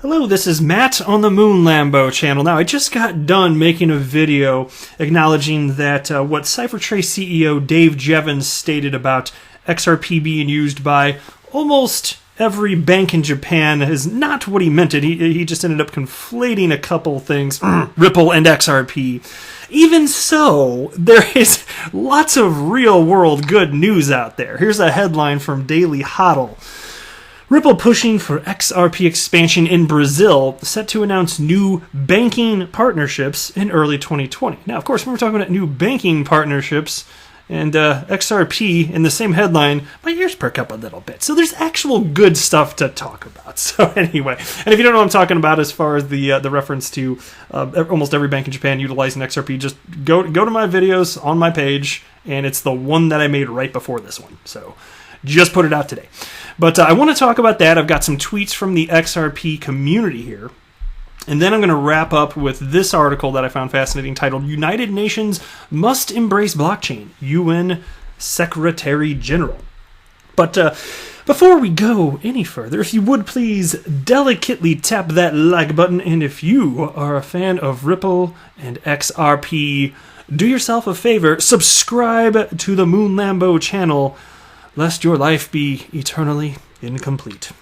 Hello, this is Matt on the Moon Lambo channel. Now, I just got done making a video acknowledging that what CipherTrace CEO Dave Jevons stated about XRP being used by almost every bank in Japan is not what he meant it. He just ended up conflating a couple things, Ripple and XRP. Even so, there is lots of real-world good news out there. Here's a headline from Daily Hodl. Ripple pushing for XRP expansion in Brazil, set to announce new banking partnerships in early 2020. Now, of course, when we're talking about new banking partnerships and XRP in the same headline, my ears perk up a little bit. So there's actual good stuff to talk about. So anyway, and if you don't know what I'm talking about as far as the reference to almost every bank in Japan utilizing XRP, just go to my videos on my page, and it's the one that I made right before this one. So just put it out today. But I want to talk about that. I've got some tweets from the XRP community here. And then I'm going to wrap up with this article that I found fascinating titled, United Nations Must Embrace Blockchain, UN Secretary General. But before we go any further, if you would please delicately tap that like button. And if you are a fan of Ripple and XRP, do yourself a favor, subscribe to the Moon Lambo channel, lest your life be eternally incomplete.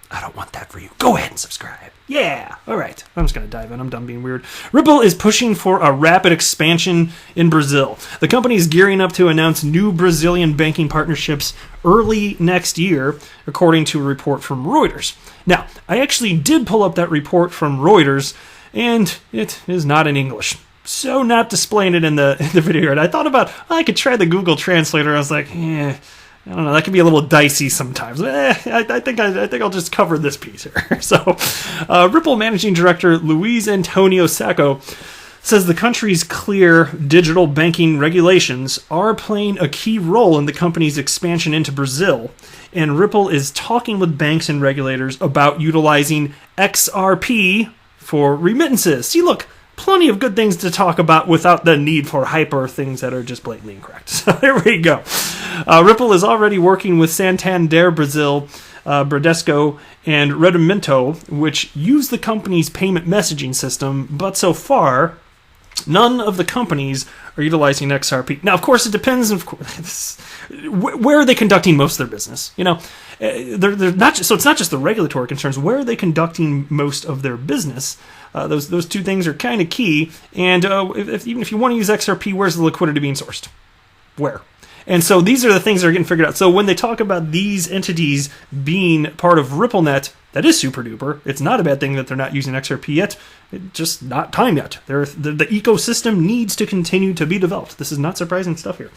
I don't want that for you. Go ahead and subscribe. Yeah. All right. I'm just going to dive in. I'm done being weird. Ripple is pushing for a rapid expansion in Brazil. The company is gearing up to announce new Brazilian banking partnerships early next year, according to a report from Reuters. Now, I actually did pull up that report from Reuters, and it is not in English. So not displaying it in the video. And I thought about, I could try the Google Translator. I was like, I don't know, that can be a little dicey sometimes. I think I'll just cover this piece here. So, Ripple Managing Director Luis Antonio Sacco says the country's clear digital banking regulations are playing a key role in the company's expansion into Brazil, and Ripple is talking with banks and regulators about utilizing XRP for remittances. See, look, plenty of good things to talk about without the need for hyper things that are just blatantly incorrect. So there we go. Ripple is already working with Santander Brazil, Bradesco, and Redimento, which use the company's payment messaging system, but so far, none of the companies are utilizing XRP. Now, of course, it depends on where are they conducting most of their business. You know, they're not just, so it's not just the regulatory concerns. Where are they conducting most of their business? Those two things are kind of key. And even if you want to use XRP, where's the liquidity being sourced? Where? And so these are the things that are getting figured out. So when they talk about these entities being part of RippleNet, that is super duper. It's not a bad thing that they're not using XRP yet. It's just not time yet. The ecosystem needs to continue to be developed. This is not surprising stuff here.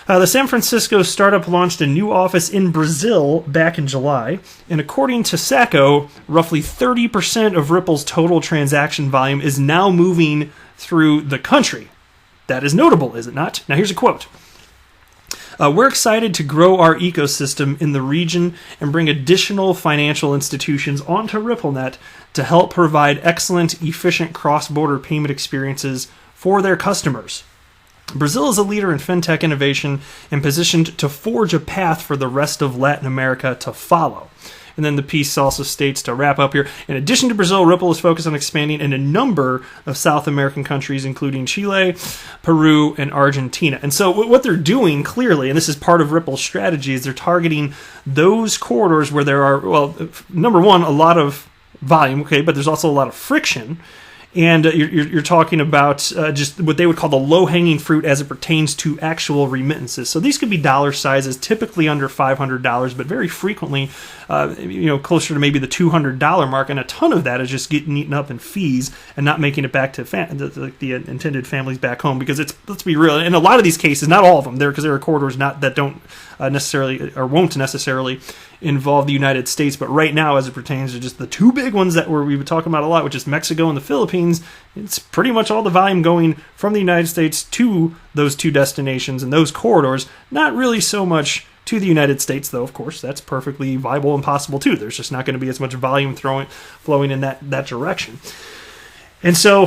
The San Francisco startup launched a new office in Brazil back in July, and according to Sacco, roughly 30% of Ripple's total transaction volume is now moving through the country. That is notable, is it not? Now here's a quote. We're excited to grow our ecosystem in the region and bring additional financial institutions onto RippleNet to help provide excellent, efficient cross-border payment experiences for their customers. Brazil is a leader in fintech innovation and positioned to forge a path for the rest of Latin America to follow. And then the piece also states, to wrap up here, in addition to Brazil, Ripple is focused on expanding in a number of South American countries, including Chile, Peru, and Argentina. And so what they're doing, clearly, and this is part of Ripple's strategy, is they're targeting those corridors where there are, well, number one, a lot of volume, okay, but there's also a lot of friction. And you're talking about just what they would call the low-hanging fruit as it pertains to actual remittances. So these could be dollar sizes, typically under $500, but very frequently, closer to maybe the $200 mark. And a ton of that is just getting eaten up in fees and not making it back to the intended families back home. Because let's be real, in a lot of these cases, not all of them, because there are corridors that don't necessarily or won't necessarily involve the United States, but right now, as it pertains to just the two big ones that we've been talking about a lot, which is Mexico and the Philippines, it's pretty much all the volume going from the United States to those two destinations and those corridors. Not really so much to the United States, though. Of course, that's perfectly viable and possible too. There's just not going to be as much volume flowing in that direction. And so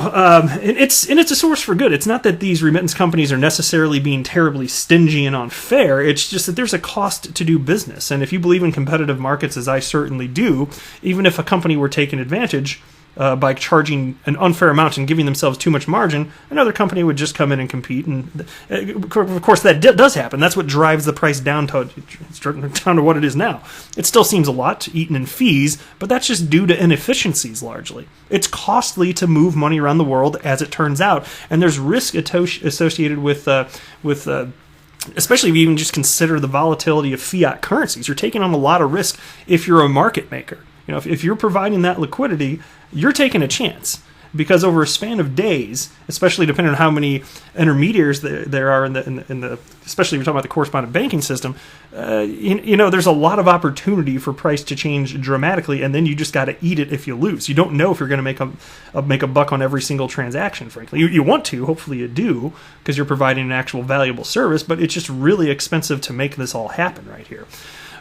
it's a source for good. It's not that these remittance companies are necessarily being terribly stingy and unfair. It's just that there's a cost to do business. And if you believe in competitive markets, as I certainly do, even if a company were taking advantage by charging an unfair amount and giving themselves too much margin, another company would just come in and compete. And of course, that does happen. That's what drives the price down to what it is now. It still seems a lot eaten in fees, but that's just due to inefficiencies largely. It's costly to move money around the world, as it turns out, and there's risk associated with especially if you even just consider the volatility of fiat currencies. You're taking on a lot of risk if you're a market maker. You know, if you're providing that liquidity, you're taking a chance, because over a span of days, especially depending on how many intermediaries there are in the especially if you're talking about the correspondent banking system, there's a lot of opportunity for price to change dramatically, and then you just got to eat it if you lose. You don't know if you're going to make a buck on every single transaction. Frankly, you want to, hopefully you do, because you're providing an actual valuable service, but it's just really expensive to make this all happen right here.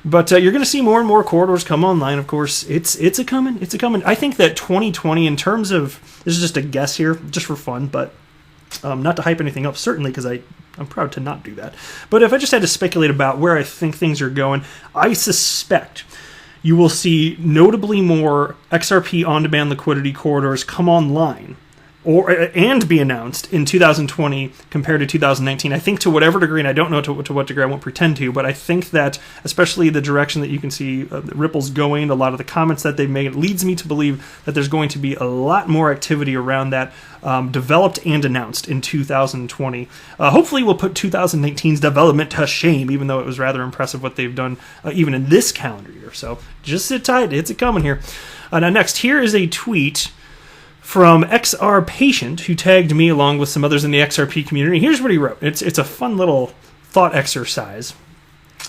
But you're going to see more and more corridors come online. Of course, it's a coming. I think that 2020, in terms of, this is just a guess here, just for fun, but not to hype anything up, certainly, because I'm proud to not do that. But if I just had to speculate about where I think things are going, I suspect you will see notably more XRP on-demand liquidity corridors come online and be announced in 2020 compared to 2019. I think to whatever degree, and I don't know to what degree, I won't pretend to, but I think that especially the direction that you can see Ripple's going, a lot of the comments that they've made, leads me to believe that there's going to be a lot more activity around that developed and announced in 2020. Hopefully we'll put 2019's development to shame, even though it was rather impressive what they've done even in this calendar year. So just sit tight, it's coming here. Now next, here is a tweet from XR Patient, who tagged me along with some others in the XRP community. Here's what he wrote. It's a fun little thought exercise.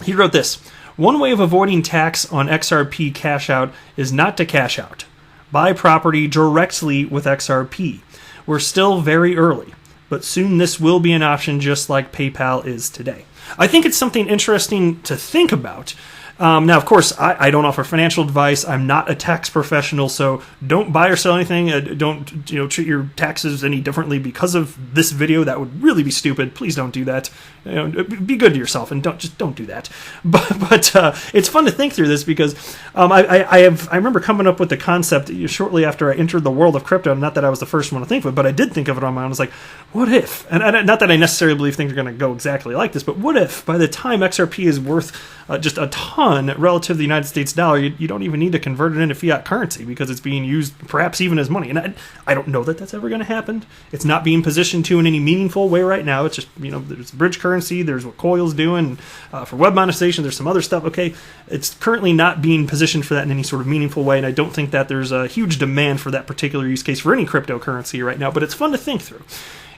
He wrote this: "One way of avoiding tax on XRP cash out is not to cash out. Buy property directly with XRP. We're still very early, but soon this will be an option, just like PayPal is today." I think it's something interesting to think about. Now, of course, I don't offer financial advice. I'm not a tax professional, so don't buy or sell anything. Don't treat your taxes any differently because of this video. That would really be stupid. Please don't do that. Be good to yourself and don't do that. But it's fun to think through this, because I remember coming up with the concept shortly after I entered the world of crypto. Not that I was the first one to think of it, but I did think of it on my own. I was like, what if? And not that I necessarily believe things are going to go exactly like this, but what if by the time XRP is worth just a ton relative to the United States dollar, you don't even need to convert it into fiat currency, because it's being used perhaps even as money. And I don't know that that's ever going to happen. It's not being positioned to in any meaningful way right now. It's just, there's bridge currency, there's what Coil's doing for web monetization, there's some other stuff. Okay, it's currently not being positioned for that in any sort of meaningful way, and I don't think that there's a huge demand for that particular use case for any cryptocurrency right now, but it's fun to think through.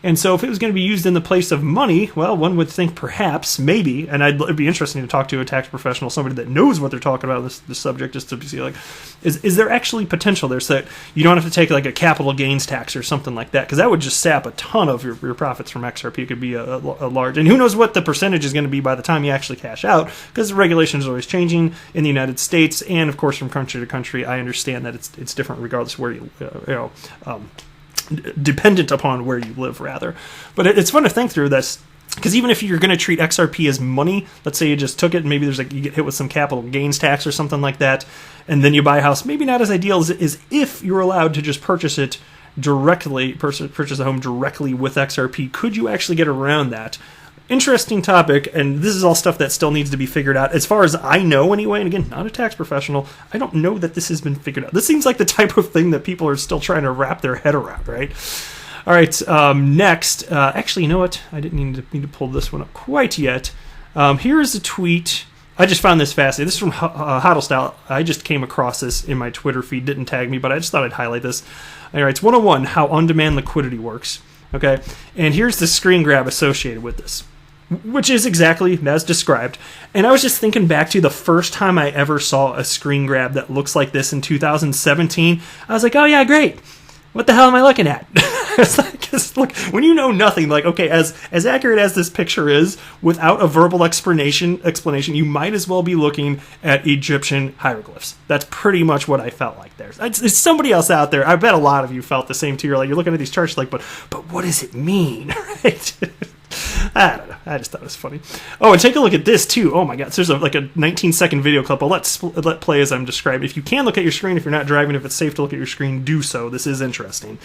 And so if it was going to be used in the place of money, well, one would think perhaps, maybe, and it'd be interesting to talk to a tax professional, somebody that knows what they're talking about this subject, just to see, like, is there actually potential there so that you don't have to take like a capital gains tax or something like that? Because that would just sap a ton of your profits from XRP. It could be a large, and who knows what the percentage is going to be by the time you actually cash out, because the regulation is always changing in the United States, and of course from country to country. I understand that it's different regardless of where you dependent upon where you live, rather. But it's fun to think through this, because even if you're going to treat XRP as money, let's say you just took it and maybe you get hit with some capital gains tax or something like that, and then you buy a house, maybe not as ideal as if you're allowed to just purchase it directly, purchase a home directly with XRP. Could you actually get around that? Interesting topic, and this is all stuff that still needs to be figured out. As far as I know anyway, and again, not a tax professional, I don't know that this has been figured out. This seems like the type of thing that people are still trying to wrap their head around, right? All right, next, actually, you know what? I didn't need to pull this one up quite yet. Here is a tweet. I just found this fascinating. This is from Hodlstyle. I just came across this in my Twitter feed. Didn't tag me, but I just thought I'd highlight this. All right, it's 101, how on-demand liquidity works. Okay, and here's the screen grab associated with this, which is exactly as described. And I was just thinking back to the first time I ever saw a screen grab that looks like this in 2017. I was like, oh yeah, great. What the hell am I looking at? Look, when you know nothing, like, okay, as accurate as this picture is, without a verbal explanation, you might as well be looking at Egyptian hieroglyphs. That's pretty much what I felt like there. It's somebody else out there. I bet a lot of you felt the same too. You're looking at these charts like, but what does it mean, right? I don't know. I just thought it was funny. Oh, and take a look at this too. Oh my God, so there's a 19-second video clip. I'll let play as I'm describing. If you can look at your screen, if you're not driving, if it's safe to look at your screen, do so. This is interesting.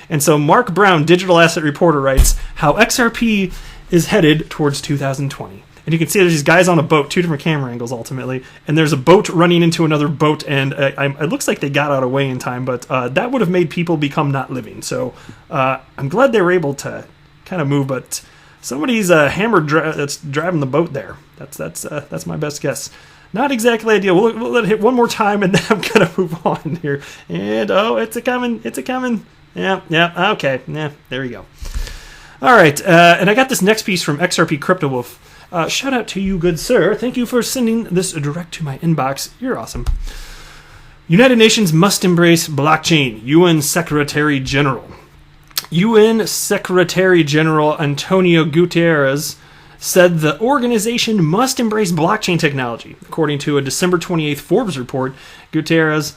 And so Mark Brown, digital asset reporter, writes how XRP is headed towards 2020. And you can see there's these guys on a boat, two different camera angles ultimately, and there's a boat running into another boat, and it looks like they got out of way in time, but that would have made people become not living. So I'm glad they were able to kind of move, but somebody's hammered that's driving the boat there. That's my best guess. Not exactly ideal. We'll let it hit one more time, and then I'm gonna move on here. And it's a coming. Yeah. Okay. Yeah. There you go. All right. And I got this next piece from XRP Crypto Wolf. Shout out to you, good sir. Thank you for sending this direct to my inbox. You're awesome. United Nations must embrace blockchain. UN Secretary General. UN Secretary General Antonio Guterres said the organization must embrace blockchain technology. According to a December 28th Forbes report, Guterres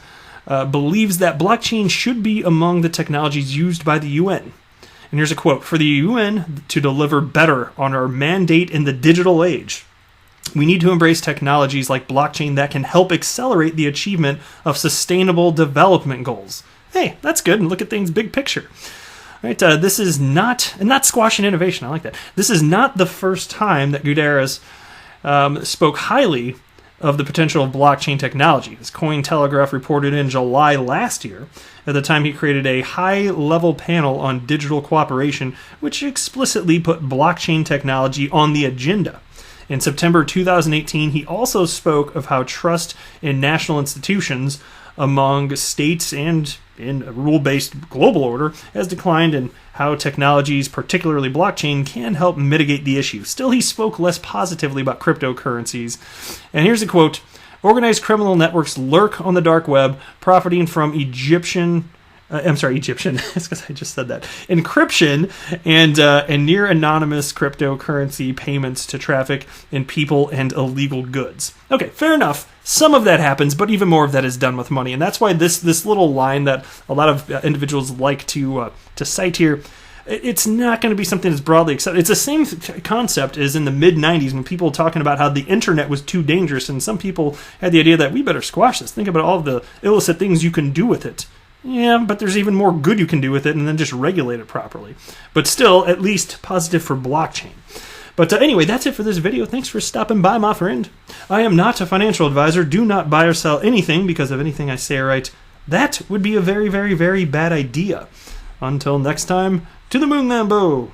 believes that blockchain should be among the technologies used by the UN. And here's a quote: "For the UN to deliver better on our mandate in the digital age, we need to embrace technologies like blockchain that can help accelerate the achievement of sustainable development goals." Hey, that's good. And look at things big picture. Right, this is not squashing innovation. I like that. This is not the first time that Guterres spoke highly of the potential of blockchain technology. As Cointelegraph reported in July last year, at the time he created a high-level panel on digital cooperation, which explicitly put blockchain technology on the agenda. In September 2018, he also spoke of how trust in national institutions among states and in a rule-based global order has declined, and how technologies, particularly blockchain, can help mitigate the issue. Still, he spoke less positively about cryptocurrencies. And here's a quote: "Organized criminal networks lurk on the dark web, profiting from Egyptian, it's because I just said that, encryption and near anonymous cryptocurrency payments to traffic in people and illegal goods." Okay, fair enough. Some of that happens, but even more of that is done with money, and that's why this little line that a lot of individuals like to cite here, it's not going to be something that's broadly accepted. It's the same concept as in the mid-'90s when people were talking about how the internet was too dangerous, and some people had the idea that we better squash this. Think about all of the illicit things you can do with it. Yeah, but there's even more good you can do with it, and then just regulate it properly. But still, at least positive for blockchain. But anyway, that's it for this video. Thanks for stopping by, my friend. I am not a financial advisor. Do not buy or sell anything, because if anything I say or write, that would be a very, very, very bad idea. Until next time, to the moon, Lambo!